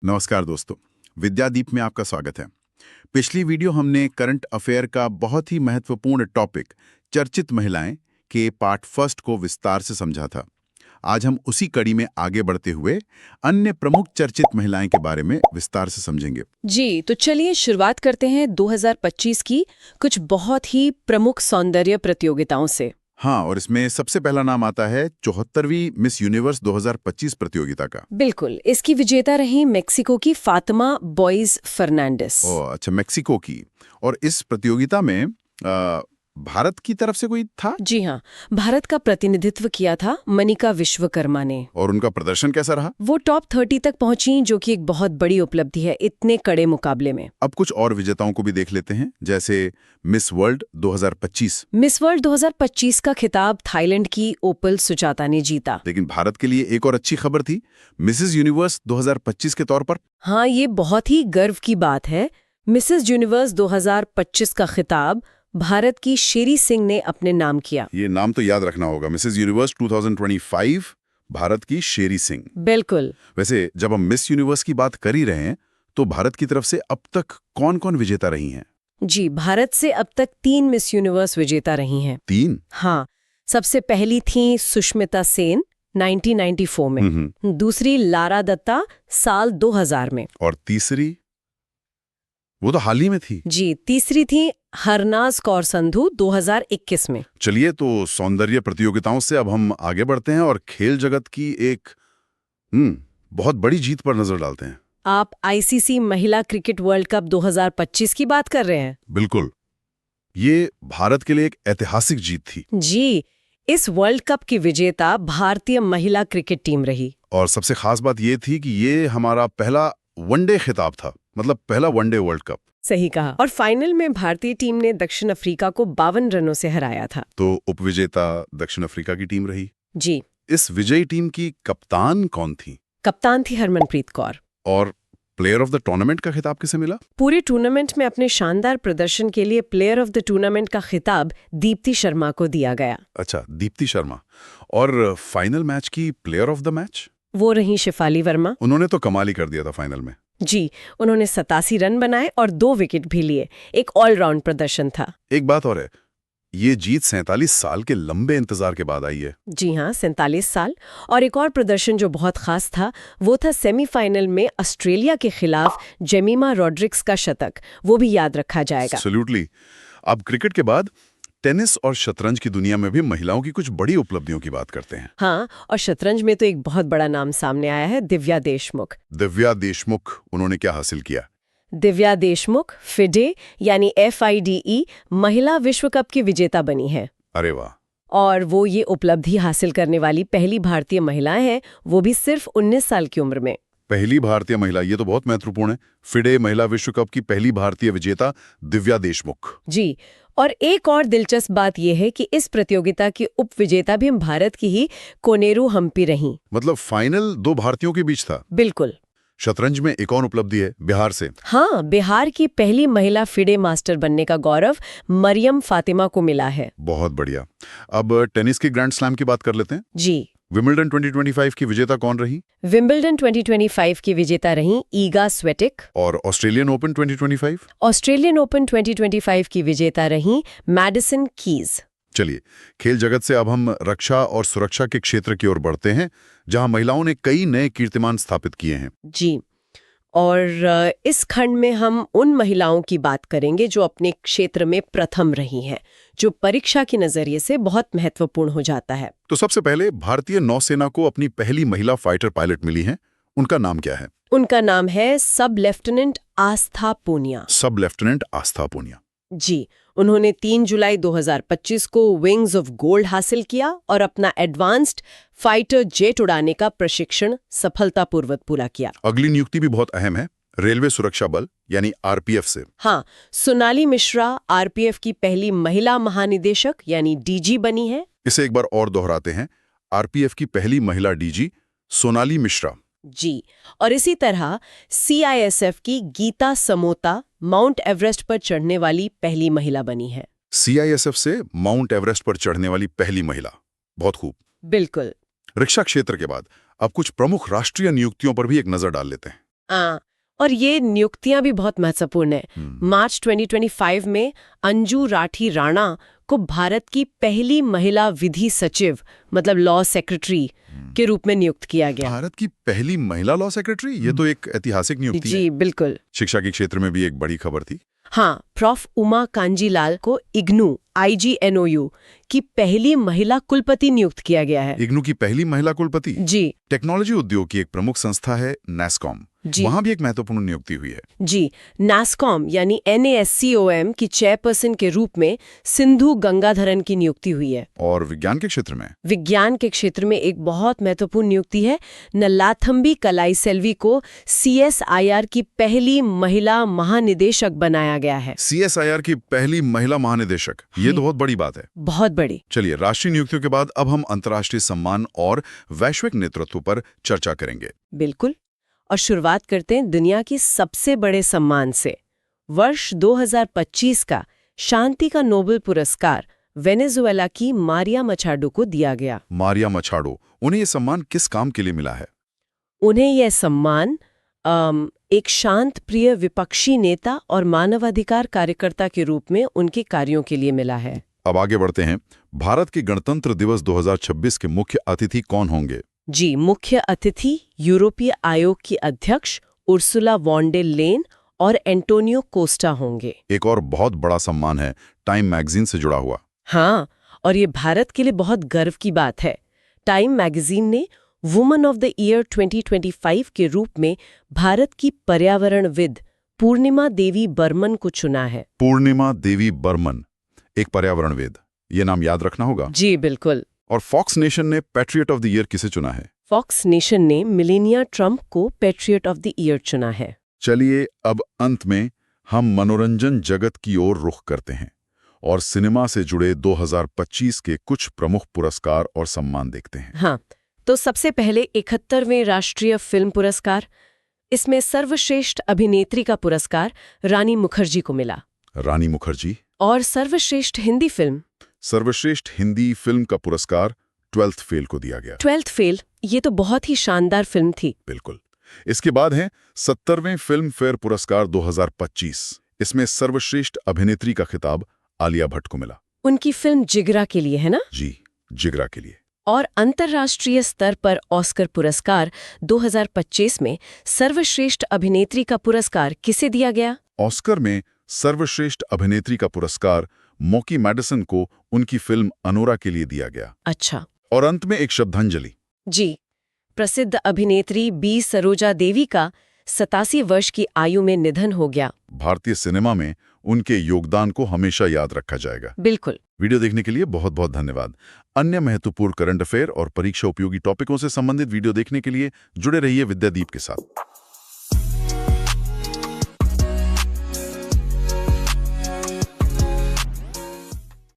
नमस्कार दोस्तों, विद्यादीप में आपका स्वागत है। पिछली वीडियो हमने करंट अफेयर का बहुत ही महत्वपूर्ण टॉपिक चर्चित महिलाएं के पार्ट फर्स्ट को विस्तार से समझा था। आज हम उसी कड़ी में आगे बढ़ते हुए अन्य प्रमुख चर्चित महिलाएं के बारे में विस्तार से समझेंगे। जी, तो चलिए शुरुआत करते हैं 2025 की कुछ बहुत ही प्रमुख सौंदर्य प्रतियोगिताओं से। हाँ, और इसमें सबसे पहला नाम आता है 74वीं मिस यूनिवर्स 2025 प्रतियोगिता का। बिल्कुल, इसकी विजेता रही मेक्सिको की फातिमा बॉयज फर्नांडिस। ओह अच्छा, मेक्सिको की। और इस प्रतियोगिता में भारत की तरफ से कोई था? जी हाँ, भारत का प्रतिनिधित्व किया था मनिका विश्वकर्मा ने। और उनका प्रदर्शन कैसा रहा? वो टॉप 30 तक पहुंची, जो कि एक बहुत बड़ी उपलब्धि है इतने कड़े मुकाबले में। अब कुछ और विजेताओं को भी देख लेते हैं, जैसे मिस वर्ल्ड 2025। मिस वर्ल्ड 2025 का खिताब थाईलैंड की ओपल सुजाता ने जीता। लेकिन भारत के लिए एक और अच्छी खबर थी, मिसेस यूनिवर्स 2025 के तौर पर। हाँ, ये बहुत ही गर्व की बात है। मिसेस यूनिवर्स 2025 का खिताब भारत की शेरी सिंह ने अपने नाम किया। ये नाम तो याद रखना होगा, मिसेस यूनिवर्स 2025, भारत की शेरी सिंह। बिल्कुल। वैसे जब हम मिस यूनिवर्स की बात कर ही रहे हैं, तो भारत की तरफ से अब तक कौन-कौन विजेता रही हैं? जी, भारत से अब तक 3 मिस यूनिवर्स विजेता रही हैं। 3? हाँ, सबसे पहली थी सुष्मिता सेन 1994 में। दूसरी लारा दत्ता साल 2000 में। और तीसरी? वो तो हाल ही में थी। जी, तीसरी थी हरनाज कौर संधू 2021 में। चलिए, तो सौंदर्य प्रतियोगिताओं से अब हम आगे बढ़ते हैं और खेल जगत की एक बहुत बड़ी जीत पर नजर डालते हैं। आप आईसीसी महिला क्रिकेट वर्ल्ड कप 2025 की बात कर रहे हैं? बिल्कुल। ये भारत के लिए एक ऐतिहासिक जीत थी। जी, इस वर्ल्ड कप की विजेता भारतीय महिला क्रिकेट टीम रही। और सबसे खास बात ये थी कि ये हमारा पहला वनडे खिताब था, मतलब पहला वनडे वर्ल्ड कप। सही कहा। और फाइनल में भारतीय टीम ने दक्षिण अफ्रीका को 52 रनों से हराया था। तो उपविजेता दक्षिण अफ्रीका की टीम रही। जी। इस विजयी टीम की कप्तान कौन थी? कप्तान थी हरमनप्रीत कौर। और प्लेयर ऑफ द टूर्नामेंट का खिताब किसे मिला? पूरे टूर्नामेंट में अपने शानदार प्रदर्शन के लिए प्लेयर ऑफ द टूर्नामेंट का खिताब दीप्ति शर्मा को दिया गया। अच्छा, दीप्ति शर्मा। और फाइनल मैच की प्लेयर ऑफ द मैच? वो रही शेफाली वर्मा। उन्होंने तो कमाल ही कर दिया था फाइनल में। जी, उन्होंने 87 रन बनाए और 2 विकेट भी लिए। एक ऑलराउंड प्रदर्शन था। एक बात और है, ये जीत 47 साल के लंबे इंतजार के बाद आई है। जी हाँ, 47 साल। और एक और प्रदर्शन जो बहुत खास था, वो था सेमीफाइनल में ऑस्ट्रेलिया के खिलाफ जेमिमा रॉड्रिक्स का शतक। वो भी याद रखा जाएगा। एब्सोल्युटली। अब क्रिकेट के बाद टेनिस और शतरंज की दुनिया में भी महिलाओं की कुछ बड़ी उपलब्धियों की बात करते हैं। हाँ, और शतरंज में तो एक बहुत बड़ा नाम सामने आया है, दिव्या देशमुख। दिव्या देशमुख, उन्होंने क्या हासिल किया? दिव्या देशमुख फिडे यानी FIDE महिला विश्व कप की विजेता बनी है। अरे वाह। और वो ये उपलब्धि हासिल करने वाली पहली भारतीय महिला हैं, वो भी सिर्फ 19 साल की उम्र में। पहली भारतीय महिला, ये तो बहुत महत्वपूर्ण है। फिडे महिला विश्व कप की पहली भारतीय विजेता दिव्या देशमुख। जी, और एक और दिलचस्प बात यह है कि इस प्रतियोगिता की उप विजेता भी भारत की ही कोनेरू हम्पी रहीं। मतलब फाइनल 2 भारतीयों के बीच था। बिल्कुल। शतरंज में एक और उपलब्धि है, बिहार से। हाँ, बिहार की पहली महिला फिडे मास्टर बनने का गौरव मरियम फातिमा को मिला है। बहुत बढ़िया। अब टेनिस के ग्रैंड स्लैम की बात कर लेते हैं। जी। विंबलडन 2025 की विजेता कौन रही? विंबलडन 2025 की विजेता रही ईगा स्वेटिक। और ऑस्ट्रेलियन ओपन 2025? ऑस्ट्रेलियन ओपन 2025 की विजेता रही मैडिसन कीज। चलिए, खेल जगत से अब हम रक्षा और सुरक्षा के क्षेत्र की ओर बढ़ते हैं, जहां महिलाओं ने कई नए कीर्तिमान स्थापित किए हैं। जी, और इस खंड में हम उन महिलाओं की बात करेंगे जो अपने क्षेत्र में प्रथम रही हैं, जो परीक्षा के नजरिए से बहुत महत्वपूर्ण हो जाता है। तो सबसे पहले भारतीय नौसेना को अपनी पहली महिला फाइटर पायलट मिली है। उनका नाम क्या है? उनका नाम है सब लेफ्टिनेंट आस्था पूनिया। सब लेफ्टिनेंट आस्था पूनिया। जी, उन्होंने 3 जुलाई 2025 को विंग्स ऑफ गोल्ड हासिल किया और अपना एडवांस्ड फाइटर जेट उड़ाने का प्रशिक्षण सफलतापूर्वक पूरा किया। अगली नियुक्ति भी बहुत अहम है, रेलवे सुरक्षा बल यानी RPF से। हाँ, सोनाली मिश्रा RPF की पहली महिला महानिदेशक यानी DG बनी है। इसे एक बार और दोहराते हैं, RPF की पहली महिला DG सोनाली मिश्रा। जी, और इसी तरह CISF की गीता समोता माउंट एवरेस्ट पर चढ़ने वाली पहली महिला बनी है। CISF से माउंट एवरेस्ट पर चढ़ने वाली पहली महिला। बहुत खूब। बिल्कुल। रक्षा क्षेत्र के बाद अब कुछ प्रमुख राष्ट्रीय नियुक्तियों पर भी एक नजर डाल लेते हैं। और ये नियुक्तियां भी बहुत महत्वपूर्ण है। मार्च 2025 में अंजू राठी राणा को भारत की पहली महिला विधि सचिव मतलब लॉ सेक्रेटरी के रूप में नियुक्त किया गया। भारत की पहली महिला लॉ सेक्रेटरी, ये तो एक ऐतिहासिक नियुक्ति है। जी बिल्कुल। शिक्षा के क्षेत्र में भी एक बड़ी खबर थी। हाँ, प्रोफ उमा कांजीलाल को इग्नू IGNOU की पहली महिला कुलपति नियुक्त किया गया है। इग्नू की पहली महिला कुलपति? जी। टेक्नोलॉजी उद्योग की एक प्रमुख संस्था है NASSCOM, वहां भी एक महत्वपूर्ण नियुक्ति हुई है। जी, NASSCOM यानी NASCOM की चेयरपर्सन के रूप में सिंधु गंगाधरन की नियुक्ति हुई है। और विज्ञान के क्षेत्र में? विज्ञान के क्षेत्र में एक बहुत महत्वपूर्ण नियुक्ति है। नल्लाथम्बी कलाईसेल्वी को CSIR की पहली महिला महानिदेशक बनाया गया है। CSIR की पहली महिला महानिदेशक, ये तो बहुत बड़ी बात है। बहुत बड़ी। चलिए, राष्ट्रीय नियुक्तियों के बाद अब हम अंतर्राष्ट्रीय सम्मान और वैश्विक नेतृत्व पर चर्चा करेंगे। बिल्कुल। और शुरुआत करते हैं दुनिया की सबसे बड़े सम्मान से। वर्ष 2025 का शांति का नोबेल पुरस्कार वेनेजुएला की मारिया मछाडो को दिया गया। मारिया मछाडो, उन्हें ये सम्मान किस काम के लिए मिला है? उन्हें यह सम्मान एक शांत प्रिय विपक्षी नेता और मानवाधिकार कार्यकर्ता के रूप में उनके कार्यों के लिए मिला है। अब आगे बढ़ते हैं। भारत के गणतंत्र दिवस 2026 के मुख्य अतिथि कौन होंगे? जी, मुख्य अतिथि यूरोपीय आयोग की अध्यक्ष उर्सुला वॉन डेर लेन और एंटोनियो कोस्टा होंगे। एक और बहुत बड़ा सम्मान है, टाइम मैगजीन से जुड़ा हुआ। हाँ, और ये भारत के लिए बहुत गर्व की बात है। टाइम मैगजीन ने वुमन ऑफ द ईयर 2025 के रूप में भारत की पर्यावरणविद पूर्णिमा देवी बर्मन को चुना है। पूर्णिमा देवी बर्मन, एक पर्यावरणविद, ये नाम याद रखना होगा। जी बिल्कुल। और फॉक्स नेशन ने पैट्रियट ऑफ द ईयर किसे चुना है? फॉक्स नेशन ने मिलेनिया ट्रंप को पैट्रियट ऑफ द ईयर चुना है। चलिए, अब अंत में हम मनोरंजन जगत की ओर रुख करते हैं और सिनेमा से जुड़े 2025 के कुछ प्रमुख पुरस्कार और सम्मान देखते हैं। हाँ, तो सबसे पहले 71वें राष्ट्रीय फिल्म पुरस्कार। इसमें सर्वश्रेष्ठ अभिनेत्री का पुरस्कार रानी मुखर्जी को मिला। रानी मुखर्जी। और सर्वश्रेष्ठ हिंदी फिल्म? सर्वश्रेष्ठ हिंदी फिल्म का पुरस्कार 12th फेल को दिया गया। 12th फेल, ये तो बहुत ही शानदार फिल्म थी। बिल्कुल। इसके बाद है 70वें फिल्म फेयर पुरस्कार 2025। इसमें सर्वश्रेष्ठ अभिनेत्री का खिताब आलिया भट्ट को मिला। उनकी फिल्म जिगरा के लिए, है ना? जी, जिगरा के लिए। और अंतर्राष्ट्रीय स्तर पर ऑस्कर पुरस्कार 2025 में सर्वश्रेष्ठ अभिनेत्री का पुरस्कार किसे दिया गया? ऑस्कर में सर्वश्रेष्ठ अभिनेत्री का पुरस्कार मोकी मैडिसन को उनकी फिल्म अनोरा के लिए दिया गया। अच्छा। और अंत में एक श्रद्धांजलि। जी, प्रसिद्ध अभिनेत्री बी सरोजा देवी का 87 वर्ष की आयु में निधन हो गया। भारतीय सिनेमा में उनके योगदान को हमेशा याद रखा जाएगा। बिल्कुल। वीडियो देखने के लिए बहुत बहुत धन्यवाद। अन्य महत्वपूर्ण करंट अफेयर और परीक्षा उपयोगी टॉपिकों से संबंधित वीडियो देखने के लिए जुड़े रहिए विद्यादीप के साथ।